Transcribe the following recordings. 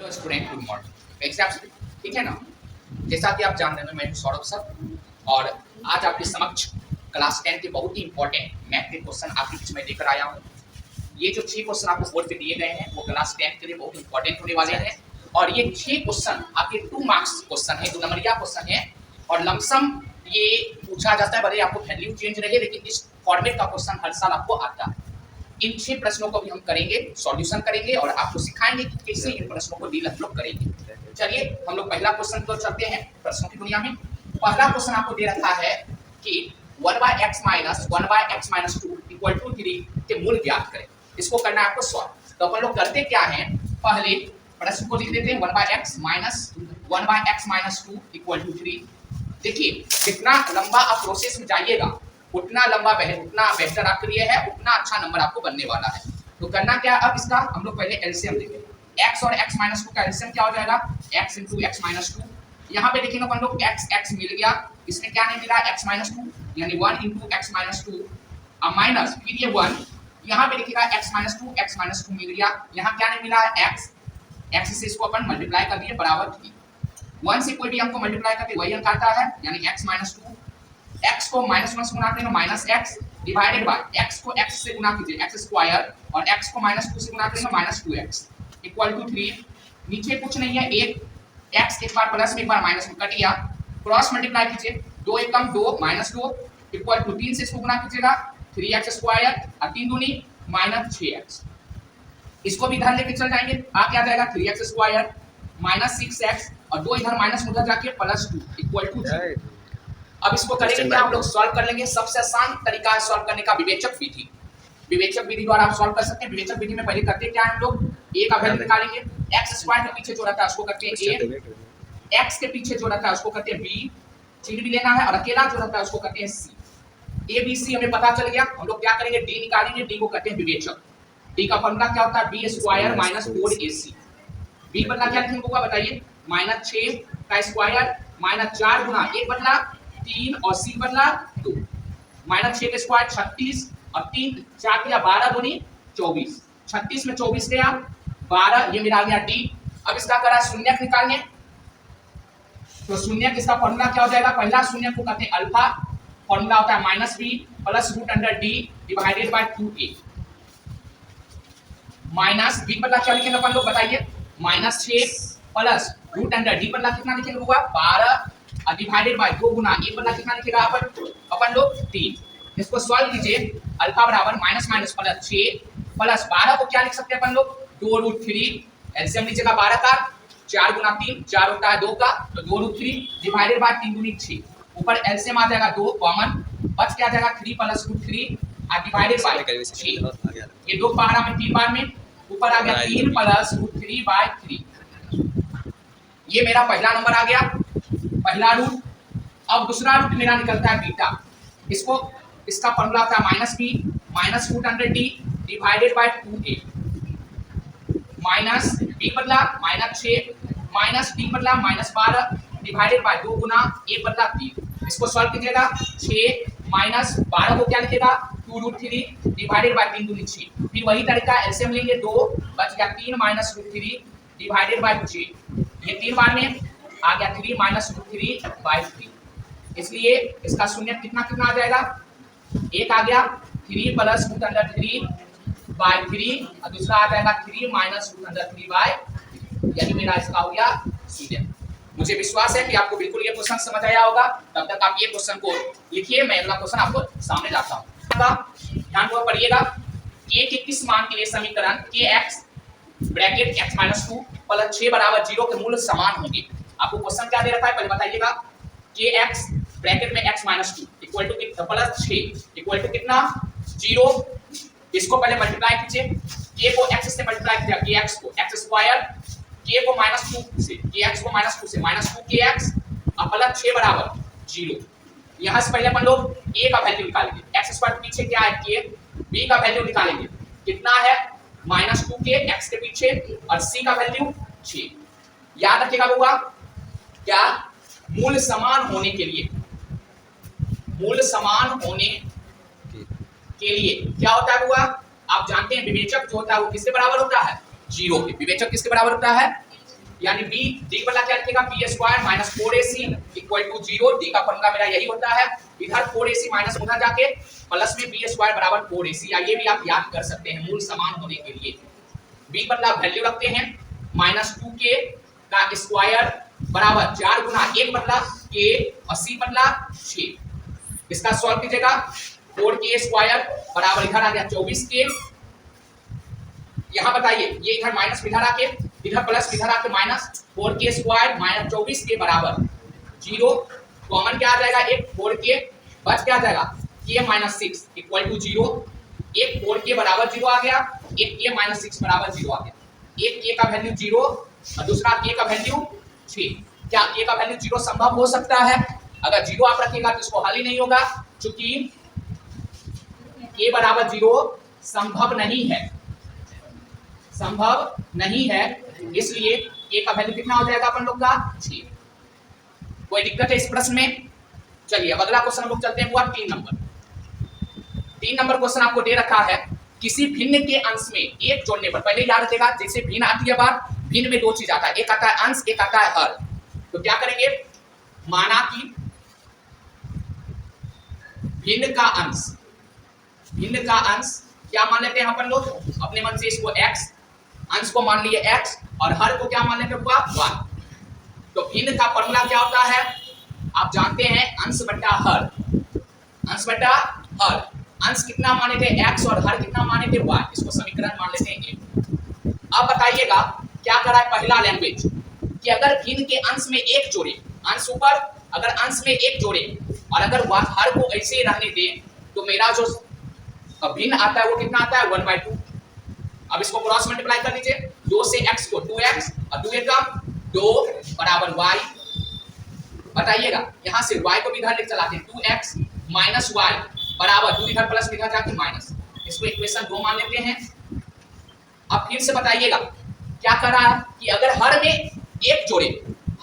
Hello student, good morning. Exam ठीक है ना। जैसा कि आप जान रहे हैं, मैं सौरभ सर और आज आपके समक्ष क्लास 10 के बहुत ही इंपॉर्टेंट मैथ के क्वेश्चन आपके बीच में लेकर आया हूँ। ये जो 6 क्वेश्चन आपको बोर्ड पे दिए गए हैं वो क्लास 10 के लिए बहुत इंपॉर्टेंट होने वाले हैं और ये 6 क्वेश्चन आपके 2 मार्क्स क्वेश्चन है, 2 नंबरिया क्वेश्चन है और लमसम ये पूछा जाता है, भले आपको वैल्यू चेंज रहे, लेकिन इस फॉर्मेट का क्वेश्चन हर साल आपको आता है। इन 6 प्रश्नों को भी हम करेंगे, सॉल्यूशन करेंगे और आपको सिखाएंगे कि कैसे इन प्रश्नों को डील हम लोग करेंगे। चलिए हम लोग पहला क्वेश्चन को चलते हैं प्रश्नों की दुनिया में। पहला क्वेश्चन आपको दे रखा है कि 1/x माइनस 1/x - 2 = 3 के मूल ज्ञात करें। इसको करना है आपको सॉल्व। तो अपन लोग करते क्या हैं, पहले प्रश्न को लिख देते हैं 1/x माइनस 1/x - 2 = 3। देखिए जितना लंबा आप प्रोसेस में जाइएगा उतना लंबा उतना बेहतर आपके लिए है, उतना अच्छा नंबर आपको बनने वाला है। तो करना क्या, अब इसका हम लोग पहले एलसीएम लेंगे। x और x - 2 का एलसीएम क्या हो जाएगा, x × x - 2। यहाँ पे देखेंगे अपन लोग x मिल गया, इसमें क्या नहीं मिला, x - 2 यानी 1 × x - 2 अब माइनस फिर ये 1, यहाँ पे देखिएगा x - 2 x - 2 मिल गया, यहाँ क्या नहीं मिला x से इसको अपन मल्टीप्लाई कर दिए बराबर 3। 1 से कोई भी हमको मल्टीप्लाई करते वही अंक आता है, यानी x - 2। x को -1 से गुना करेंगे -x डिवाइडेड बाय x को x से गुना कीजिए x² और x को -2 से गुना करेंगे -2x = 3। नीचे कुछ नहीं है, एक x एक बार प्लस में एक बार माइनस में कट गया, क्रॉस मल्टीप्लाई कीजिए 2 × 2 -2 = 3 से इसको गुना कीजिएगा 3x² और 3 दूनी -6x। इसको भी इधर लेके चल जाएंगे, आ क्या जाएगा 3x² -6x और 2 इधर माइनस उधर जाके +2 = 3। अब इसको करेंगे क्या, हम लोग सॉल्व कर लेंगे। सबसे आसान तरीका है सॉल्व करने का विवेचक विधि। विवेचक विधि द्वारा आप सॉल्व कर सकते हैं। विवेचक विधि में पहले करते क्या है, हम लोग a का वैल्यू निकालेंगे, x² के पीछे जो रहता है उसको करते हैं a, x के पीछे जो रहता है उसको करते हैं b, चिन्ह भी लेना है और अकेला जो रहता है उसको करते हैं c। a b c हमें पता चल गया, हम लोग क्या करेंगे d निकालेंगे, d को करते हैं विवेचक। d का फॉर्मूला क्या होता है, b² - 4ac। b बदला क्या लिखेंगे होगा बताइए, -6 का स्क्वायर -4 गुना 1 बदला 3 और c बदला 2, -6 के स्क्वायर 36 और 3 4 दिया 12 दूनी 24, 36 में 24 गया 12, ये मिला गया d। अब इसका करा शून्यक निकालने, तो शून्यक इसका फॉर्मूला क्या हो जाएगा, पहला शून्यक को कहते हैं अल्फा, फॉर्मूला होता है -b + √d divided by 2a minus b बदला क्या लिखेंगे अपन लोग बताइए, -6 + √d बदला कितना लिखेंगे होगा 12 डिवाइडेड बाय 2 गुना 1 बदला कितना लिखेगा अपन लोग 3। इसको सॉल्व कीजिए, अल्फा बराबर माइनस प्लस 6 प्लस 12 को क्या लिख सकते हैं अपन लोग 2√3, एलसीएम लीजिएगा 12 का, 4 गुना 3 4 होता है 2 का, तो 2√3 डिवाइडेड बाय 3 दूनी 6, ऊपर एलसीएम आ जाएगा 2 कॉमन, बच क्या जाएगा 3 + √3 और डिवाइडेड बाय 6, ये 2 बार में 3 बार में ऊपर आ गया 3 + √3/3। ये मेरा पहला नंबर आ गया, पहला रूट। अब दूसरा रूट मेरा निकलता है बीटा, इसको इसका फॉर्मूला होता है -b -√d divided by 2a minus b बदला -6 -d बदला -12 डिवाइडेड बाय 2 गुना 1 बदला 3। इसको सॉल्व कीजिएगा, 6 - 12 को क्या लिखेगा 2√3 डिवाइडेड बाय 3 दूनी 6, फिर वही तरीका एलसीएम लेंगे 2 बच गया 3 - √3 डिवाइडेड बाय 6, ये 3 बार में आ गया 3 - √3/3। इसलिए इसका शून्य कितना आ जाएगा, एक आ गया 3 + √3/3 और दूसरा आ जाएगा 3 - √3/3, यानी मेरा इसका हो गया शून्य। मुझे विश्वास है कि आपको बिल्कुल ये क्वेश्चन समझ आया होगा। तब तक आप ये क्वेश्चन को लिखिए, मैं अगला क्वेश्चन आपको सामने लाता हूँ। ध्यान पूर्वक पढ़िएगा, k के किस मान के लिए समीकरण kx ब्रैकेट x - 2 + 6 = 0 के मूल समान होंगे। आपको क्वेश्चन क्या दे रखा है पहले बताइएगा, kx ब्रैकेट में x - 2 + 6 = कितना 0। इसको पहले मल्टीप्लाई कीजिए, k को x से मल्टीप्लाई किया, kx को x², k को -2 से kx को -2 से -2kx और प्लस 6 बराबर 0। यहाँ से पहले अपन लोग a का वैल्यू निकालेंगे, x² पीछे क्या है k, b का वैल्यू निकालेंगे कितना है -2k x के पीछे और c का वैल्यू 6। याद रखिएगा होगा क्या, मूल समान होने के लिए, मूल समान होने के लिए क्या होता है हुआ, आप जानते हैं विवेचक जो होता है वो किसके बराबर होता है, 0 के। विवेचक किसके बराबर होता है, यानी बी डी वाला क्या लिखेगा B square minus 4ac equal to 0। D का फॉर्मूला मेरा यही होता है। इधर 4ac माइनस उधर जाके प्लस में बी स्क्वायर बराबर 4ac, या ये भी आप याद कर सकते हैं मूल समान होने के लिए। बी बदला वैल्यू रखते हैं माइनस 2k का स्क्वायर बराबर 4 गुना 1 बदला k और c बदला 6। इसका सॉल्व कीजिएगा 4k स्क्वायर बराबर इधर आ गया 24k। यहां बताइए ये इधर माइनस इधर आके इधर प्लस इधर आके minus 4k square minus 24k बराबर 0। कॉमन क्या आ जाएगा एक 4k बच क्या आ जाएगा k माइनस 6 इक्वल टू 0। एक 4k बराबर 0 आ गया, एक k माइनस 6 बराबर 0 आ गया। एक k का वैल्यू 0 और दूसरा k का वैल्यू 6। क्या k का वैल्यू 0 संभव हो सकता है? अगर 0 आप रखिएगा तो इसको हल ही नहीं होगा, क्योंकि k बराबर 0 संभव नहीं है, संभव नहीं है। इसलिए k का वैल्यू कितना हो जाएगा अपन लोग का 6। कोई दिक्कत है इस प्रश्न में? चलिए अब अगला क्वेश्चन हम लोग चलते हैं, हुआ 3 नंबर। 3 नंबर क्वेश्चन आपको दे रखा है किसी भिन्न के अंश में एक जोड़ने पर। पहले याद रखेगा जैसे भिन्न आती है बात, भिन्न में दो चीज आता है, एक आता है अंश, एक आता है हर। तो क्या करेंगे, माना कि भिन्न का अंश, भिन्न का अंश क्या मान लेते हैं अपन लोग अपने मन से, इसको x, अंश को मान लिए x और हर को क्या मान लेते हैं y। तो भिन्न का फॉर्मूला क्या होता है आप जानते हैं, अंश बटा हर, अंश बटा हर। अंश कितना माने थे x और हर कितना माने थे y, इसको समीकरण मान लेते हैं एक। अब बताइएगा क्या करा है पहला लैंग्वेज कि अगर भिन्न के अंश में एक जोड़े, अंश ऊपर अगर अंश में एक जोड़े और अगर हर को ऐसे ही रहने दे तो मेरा जो भिन्न आता है वो कितना आता है 1/2। अब इसको क्रॉस मल्टीप्लाई कर लीजिए, 2 से x को 2x और 2 का 2 बराबर y। बताइएगा यहां से y को भी इधर लेके चलाते हैं, 2x माइनस y बराबर 2 इधर प्लस इधर जाके माइनस, इसको इक्वेशन 2 मान लेते हैं। अब फिर से बताइएगा क्या कर रहा है कि अगर हर में एक जोड़े,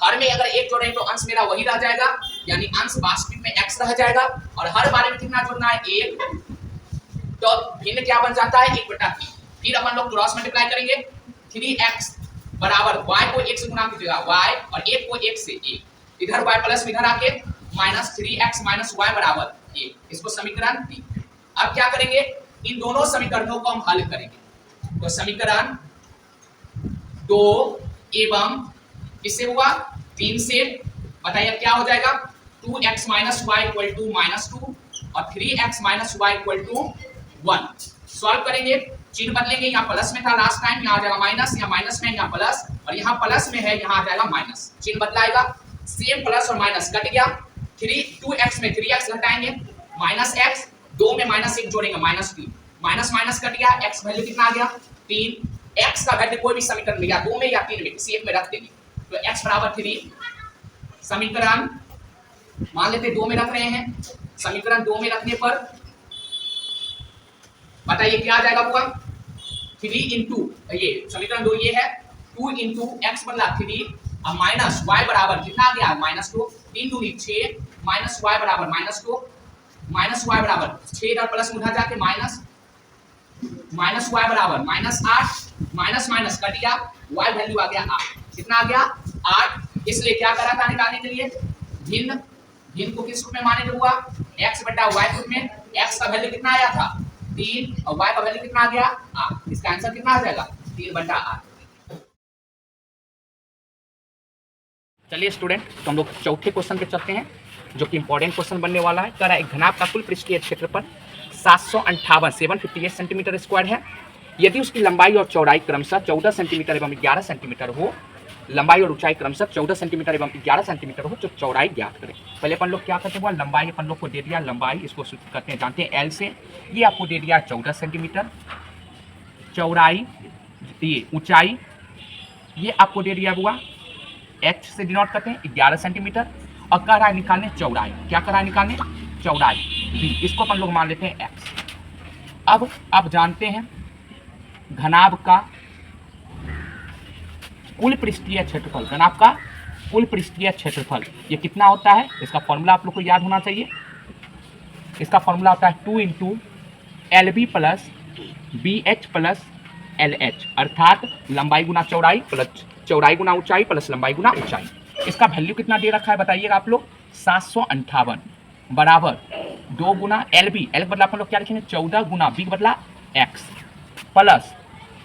हर में अगर एक जोड़े तो अंश मेरा वही रह जाएगा, यानी अंश वास्तविक में x रह जाएगा और हर बारे में कितना जोड़ना है 1। तो भिन्न क्या बन जाता है 1/3। फिर अपन लोग क्रॉस मल्टीप्लाई करेंगे, 3x बराबर y को 1 से गुणा कीजिएगा y और 1 को 1 से 1, इधर y प्लस इधर आके माइनस 3x माइनस y बराबर 1, इसको समीकरण 3। अब क्या करेंगे, इन दोनों समीकरणों को हम हल करेंगे। तो समीकरण 2 एवं किससे हुआ 3 से, बताइए क्या हो जाएगा 2x minus y equal to -2 और 3x minus y equal to 1। Solve करेंगे, चिन्ह बदलेंगे, यहाँ प्लस में था लास्ट टाइम, यहाँ आ जाएगा माइनस, यहाँ माइनस में यहाँ प्लस और यहाँ प्लस में है यहाँ आ जाएगा माइनस, चिन्ह बदलाएगा, सेम प्लस और माइनस कट गया। 2x में 3x घटाएंगे माइनस x, 2 में माइनस 1 जोड़ेंगे -3, माइनस माइनस कट गया, x वैल्यू कितना आ गया 3। x का वैल्यू कोई भी समीकरण में या 2 में या 3 में किसी एक में रख देंगे, तो x बराबर 3। समीकरण मान लेते 2 में रख रहे हैं, समीकरण 2 में रखने पर बताइए क्या आ जाएगा होगा 3 इंटू ये समीकरण 2 ये है 2 इंटू एक्स बदला 3 और माइनस y बराबर कितना आ गया -2, 3 दूनी 6 माइनस y बराबर -2, माइनस y बराबर 6 इधर प्लस उधर जाके माइनस y बराबर -8, माइनस माइनस कट गया, y वैल्यू आ गया 8। कितना आ गया 8। इसलिए क्या करा था निकालने के लिए, भिन्न, भिन्न को किस रूप में माने हुआ x बटा y रूप में। x का वैल्यू कितना आया था 3 और y का वैल्यू कितना आ गया 8। इसका आंसर कितना आ जाएगा 3/8। चलिए स्टूडेंट, तो हम लोग चौथे क्वेश्चन पे चलते हैं जो कि इंपॉर्टेंट क्वेश्चन बनने वाला है। कह रहा है एक घनाभ का कुल पृष्ठीय क्षेत्रफल 758 सेंटीमीटर स्क्वायर है यदि उसकी लंबाई और चौड़ाई क्रमशः 14 सेंटीमीटर एवं 11 सेंटीमीटर हो, लंबाई और ऊंचाई क्रमशः 14 सेंटीमीटर एवं 11 सेंटीमीटर हो, तो चौड़ाई ज्ञात करें। पहले अपन लोग क्या करते हैं, लंबाई अपन लोग को दे दिया, लंबाई इसको करते हैं जानते हैं L से, ये आपको दे दिया 14 सेंटीमीटर, चौड़ाई ये ऊंचाई ये आपको दे दिया हुआ H से डिनोट करते हैं 11 सेंटीमीटर और कह रहा है निकालने चौड़ाई। क्या कह रहा है निकालने चौड़ाई B, इसको अपन लोग मान लेते हैं X। अब आप जानते हैं घनाभ का कुल पृष्ठीय क्षेत्रफल, घनाभ का कुल पृष्ठीय क्षेत्रफल ये कितना होता है, इसका फॉर्मूला आप लोग को याद होना चाहिए। इसका फॉर्मूला होता है 2 into LB plus BH plus LH, अर्थात लंबाई गुना चौड़ाई प्लस चौड़ाई गुना ऊंचाई प्लस लंबाई गुना ऊंचाई। इसका वैल्यू कितना दे रखा है बताइएगा आप लोग, 758 बराबर 2 गुना एल बी, एल के बदला अपन लोग क्या लिखेंगे 14 गुना बी के बदला एक्स प्लस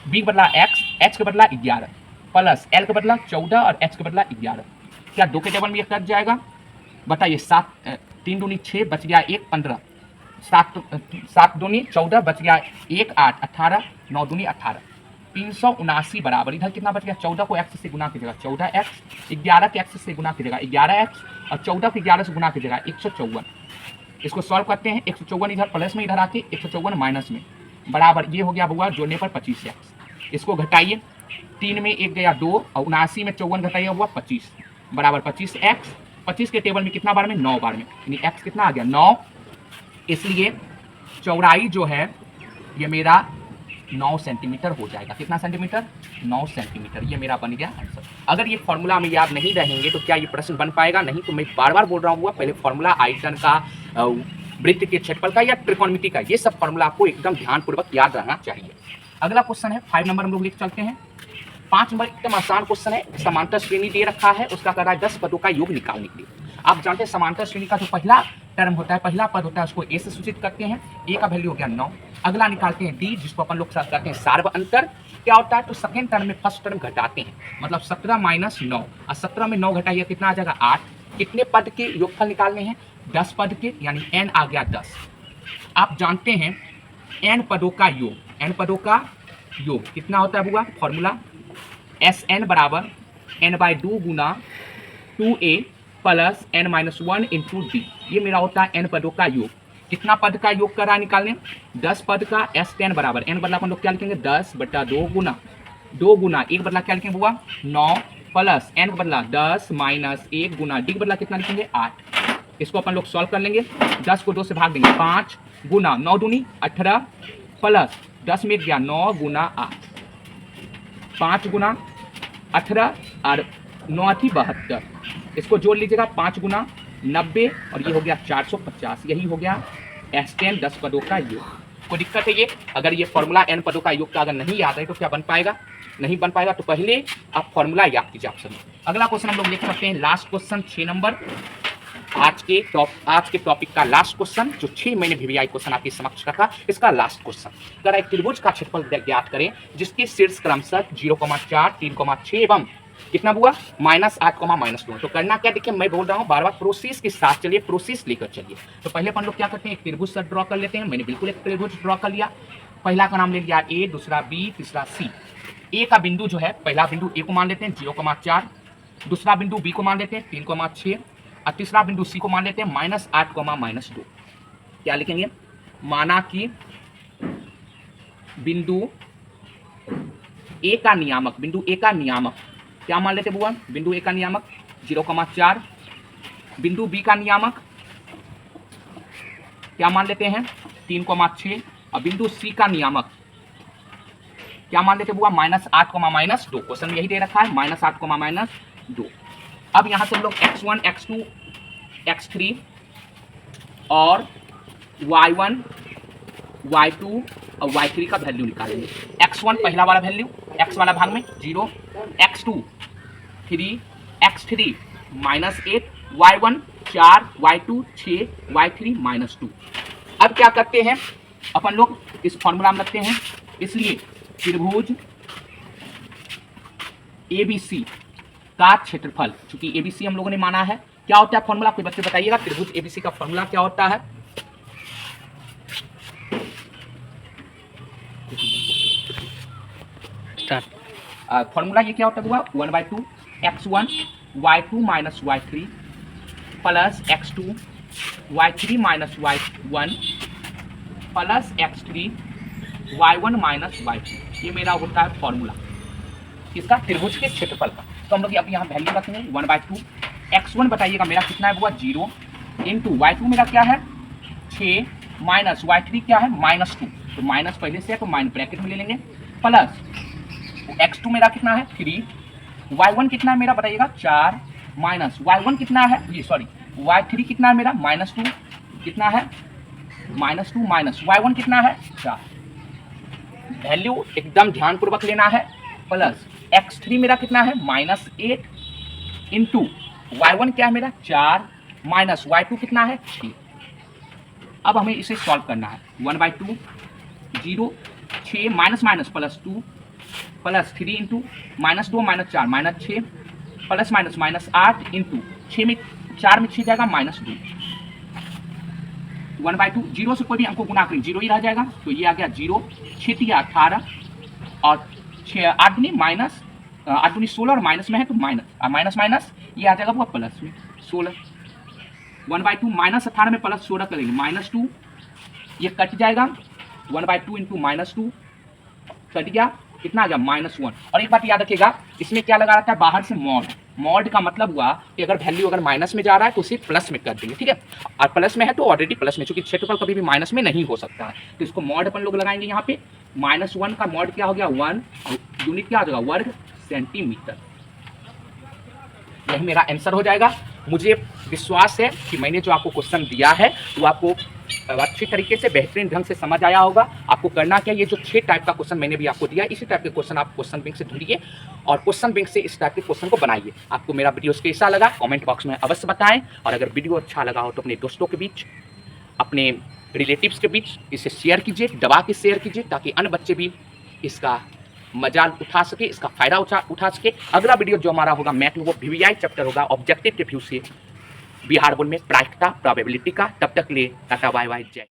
बी के बदला एक्स, एच के बदला 11 प्लस एल के बदला 14 और एच के बदला 11। क्या 2 के टेबल में ये कट जाएगा बताइए, 7 3 दूनी 6 बच गया 1 15, 7 दूनी 14 बच गया 1 8 18, 9 दूनी 18, 379 बराबर इधर कितना बच गया, 14 को एक्स से गुना कीजिएगा 14x, 11 के एक्स से गुना कीजिएगा 11x और 14 को 11 से गुना कीजिएगा 154। इसको सॉल्व करते हैं, 154 इधर प्लस में, इधर आके 154 माइनस में बराबर ये हो गया बुआ जोड़ने पर 25x। इसको घटाइए, 3 में 1 गया 2 और 79 में 54 घटाइए हुआ 25 बराबर 25x। 25 के टेबल में कितना बार में 9 बार में, यानी x कितना आ गया 9। इसलिए चौड़ाई जो है ये मेरा 9 सेंटीमीटर हो जाएगा। कितना सेंटीमीटर, 9 सेंटीमीटर। ये मेरा बन गया आंसर। अगर ये फॉर्मूला में याद नहीं रहेंगे तो क्या ये प्रश्न बन पाएगा, नहीं तो मैं बार बार बोल रहा हूँ पहले फॉर्मूला आयतन का, वृत्त के क्षेत्रफल का या त्रिकोणमिति का, ये सब फॉर्मूला आपको एकदम ध्यानपूर्वक याद रहना चाहिए। अगला क्वेश्चन है 5 नंबर हम लोग लिख चलते हैं। 5 नंबर एकदम आसान क्वेश्चन है, समांतर श्रेणी दे रखा है, उसका कर रहा है 10 पदों का योग निकालने के लिए। आप जानते हैं समांतर श्रेणी का जो पहला टर्म होता है, पहला पद होता है, उसको ए से सूचित करते हैं, ए का वैल्यू हो गया 9। अगला निकालते हैं डी, जिसको अपन लोग करते हैं सार्व अंतर। क्या होता है, तो सेकेंड टर्म में फर्स्ट टर्म घटाते हैं, मतलब 17 माइनस 9 और 17 में 9 घटाइए कितना आ जाएगा 8। कितने पद के योगफल निकालने हैं, 10 पद के, यानी n आ गया 10। आप जानते हैं n पदों का योग, n पदों का योग कितना होता है बुआ, फॉर्मूला Sn बराबर n/2 गुना 2a plus n-1 into D. ये मेरा होता है n पदों का योग। कितना पद का योग कर रहा है निकालने, 10 पद का। S10 बराबर n बदला अपन लोग क्या लिखेंगे 10/2 गुना 2 गुना 1 बदला क्या लिखेंगे बुआ 9 प्लस n बदला 10 माइनस 1 गुना डी बदला कितना लिखेंगे 8। इसको अपन लोग सॉल्व कर लेंगे, 10 को 2 से भाग देंगे 5 गुना 9 दूनी 18 प्लस 10 में गया 9 गुना 8, 5 गुना 18 और 9 थी 72। इसको जोड़ लीजिएगा 5 गुना 90 और ये हो गया 450। यही हो गया S10 10 पदों का योग। कोई दिक्कत है ये, अगर ये फॉर्मूला n पदों का योग का अगर नहीं याद है तो क्या बन पाएगा, नहीं बन पाएगा। तो पहले आप फॉर्मूला याद कीजिए आप सभी। अगला क्वेश्चन हम लोग लिख सकते हैं लास्ट क्वेश्चन 6 नंबर, आज के टॉपिक का लास्ट क्वेश्चन, जो 6 महीने VVI क्वेश्चन आपके समक्ष रखा, इसका लास्ट क्वेश्चन। अगर एक त्रिभुज का क्षेत्रफल ज्ञात करें जिसके शीर्ष क्रमशः 0,4 3,6 एवं कितना हुआ -8, -2। तो करना क्या, देखिए मैं बोल रहा हूँ बार बार प्रोसेस के साथ चलिए, प्रोसेस लेकर चलिए। तो पहले अपन लोग क्या करते हैं, एक त्रिभुज से ड्रॉ कर लेते हैं। मैंने बिल्कुल एक त्रिभुज ड्रॉ कर लिया। पहला का नाम ले लिया ए, दूसरा बी, तीसरा सी। ए का बिंदु जो है, पहला बिंदु ए को मान लेते हैं 0,4, दूसरा बिंदु बी को मान लेते हैं 3,6 और तीसरा बिंदु सी को मान लेते हैं -8, -2। क्या लिखेंगे, माना कि बिंदु ए का नियामक, बिंदु ए का नियामक क्या मान लेते बुआ, बिंदु ए का नियामक 0,4, बिंदु बी का नियामक क्या मान लेते हैं 3,6 और बिंदु सी का नियामक क्या मान लेते बुआ -8, -2। क्वेश्चन में यही दे रखा है -8, -2। अब यहां से हम लोग x1 x2 x3 और y1 y2 और y3 का वैल्यू निकालेंगे। x1 पहला वाला वैल्यू, x वाला भाग में 0, x2 3, x3 -8, y1 4, y2 6, y3 -2। अब क्या करते हैं अपन लोग, इस फॉर्मूला में रखते हैं। इसलिए त्रिभुज ABC का क्षेत्रफल, चूंकि ABC हम लोगों ने माना है, क्या होता है फॉर्मूला, कोई बच्चे बताइएगा त्रिभुज ABC का फॉर्मूला क्या होता है। फॉर्मूला ये क्या होता है हुआ 1/2 x1 y2 - y3 plus x2 y3 - y1 plus x3 y1 - y2। ये मेरा होता है फॉर्मूला इसका त्रिभुज के क्षेत्रफल का। तो हम लोग अब यहाँ वैल्यू रखेंगे 1/2। x1 बताइएगा मेरा कितना है हुआ 0 इंटू y2 मेरा क्या है 6 माइनस y3 क्या है -2। तो माइनस पहले से है तो माइनस ब्रैकेट में ले लेंगे, प्लस x2 मेरा कितना है 3, y1 कितना है मेरा बताइएगा 4, माइनस y1 कितना है, ये सॉरी y3 कितना है मेरा -2, कितना है -2 माइनस y1 कितना है 4। वैल्यू एकदम ध्यानपूर्वक लेना है, प्लस x3 मेरा कितना है -8 इंटू y1 क्या है मेरा 4 माइनस y2 कितना है 6। अब हमें इसे सॉल्व करना है 1/2 0 6 minus minus plus 2 plus 3 into -2 -4 -6 plus minus -8 into 6 में 4 में 6 जाएगा -2 1/2 0 से कोई भी हमको गुना करें 0 ही रह जाएगा, तो ये आ गया 0 6 दिया 18 और 8 दूनी माइनस 8 दूनी 16 और माइनस में है तो माइनस माइनस ये आ जाएगा वो प्लस में 16 1/2 -18 में प्लस 16 करेंगे -2 ये कट जाएगा 1/2 इंटू -2 कट गया कितना आ गया -1। और एक बात याद रखिएगा इसमें क्या लगा रहता है बाहर से मॉड का मतलब हुआ कि अगर वैल्यू अगर माइनस में जा रहा है तो उसे प्लस में कर देंगे, ठीक है। और प्लस में है तो ऑलरेडी प्लस में, चूंकि क्षेत्रफल कभी भी माइनस में नहीं हो सकता है, तो इसको मॉड अपन लोग लगाएंगे यहाँ पे -1 का मॉड क्या हो गया 1 यूनिट क्या हो जाएगा वर्ग सेंटीमीटर। यही मेरा आंसर हो जाएगा। मुझे विश्वास है कि मैंने जो आपको क्वेश्चन दिया है वो आपको अच्छी तरीके से बेहतरीन ढंग से समझ आया होगा। आपको करना क्या, ये जो 6 टाइप का क्वेश्चन मैंने भी आपको दिया इसी टाइप के क्वेश्चन आप क्वेश्चन बैंक से ढूंढिए और क्वेश्चन बैंक से इस टाइप के क्वेश्चन को बनाइए। आपको मेरा वीडियो कैसा लगा कमेंट बॉक्स में अवश्य बताएं, और अगर वीडियो अच्छा लगा हो तो अपने दोस्तों के बीच अपने रिलेटिव्स के बीच इसे शेयर कीजिए, दबा के शेयर कीजिए ताकि अन्य बच्चे भी इसका मजा उठा सके, इसका फायदा उठा सके। अगला वीडियो जो हमारा होगा मैथ में वो VVI चैप्टर होगा ऑब्जेक्टिव के व्यू से बिहार बोर्ड में प्रायिकता प्रोबेबिलिटी का। तब तक ले टाटा बाय बाय जय।